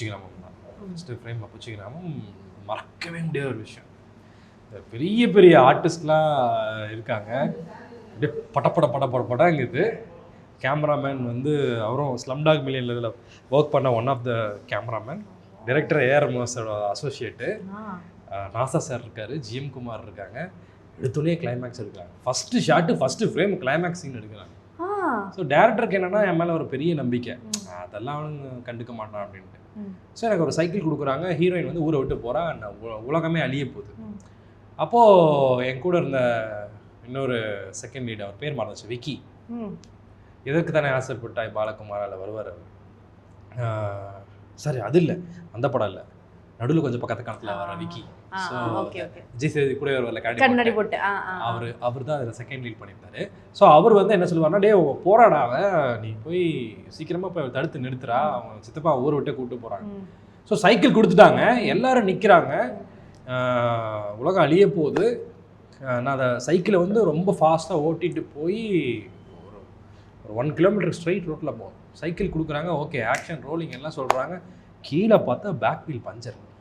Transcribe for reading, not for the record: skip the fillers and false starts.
புச்சி கிராமம் தான் first frame Buchi கிராமம் மறக்கவே முடியாத ஒரு விஷயம். பெரிய பெரிய ஆர்டிஸ்ட்லாம் இருக்காங்க, அப்படியே படங்குது. கேமராமேன் வந்து அவரும் ஸ்லம்டாக் மில்லியனில் இதில் ஒர்க் பண்ண one of the cameraman, director AR ரஹ்மானோட அசோசியேட்டு, நாசா சார் இருக்கார், ஜிஎம் குமார் இருக்காங்க. எடுத்தோடனே கிளைமேக்ஸ் எடுக்கிறாங்க. First shot first frame climax scene எடுக்கிறாங்க. ஸோ டேரக்டருக்கு என்னென்னா என் மேலே ஒரு பெரிய நம்பிக்கை, அதெல்லாம் அவனுங்க கண்டுக்க மாட்டான் அப்படின்ட்டு. ஸோ எனக்கு ஒரு சைக்கிள் கொடுக்குறாங்க. ஹீரோயின் வந்து ஊரை விட்டு போகிறா, உலகமே அழிய போகுது. அப்போது என் கூட இருந்த இன்னொரு செகண்ட் லீட், அவர் பேர் மறந்துச்சு, விக்கி. எதற்கு தானே ஆசைப்பட்டாய் பாலகுமாரால் வருவார் அவர். சரி, அது இல்லை, அந்த படம் இல்லை, நடுவில் கொஞ்சம் பக்கத்து காலத்தில் வர விக்கி. ஸோ விஜய் சேதுபதி கூட வரல, கண்ணாடி போட்டு அவர் தான் அதில் செகண்ட் லீட் பண்ணியிருந்தாரு. ஸோ அவர் வந்து என்ன சொல்லுவார்னா, டே போராடாவ, நீ போய் சீக்கிரமாக போய் தடுத்து நிறுத்துறா, அவங்க சித்தப்பா ஊரை விட்டே கூப்பிட்டு போகிறாங்க. ஸோ சைக்கிள் கொடுத்துட்டாங்க, எல்லாரும் நிற்கிறாங்க, உலகம் அழிய போகுது. நான் அதை சைக்கிளை வந்து ரொம்ப ஃபாஸ்ட்டாக ஓட்டிகிட்டு போய் ஒரு 1 கிலோமீட்டர் ஸ்ட்ரைட் ரோட்டில் போகணும். சைக்கிள் கொடுக்குறாங்க, ஓகே ஆக்ஷன் ரோலிங் எல்லாம் சொல்கிறாங்க. கீழே பார்த்தா பேக் வீல் பஞ்சர்.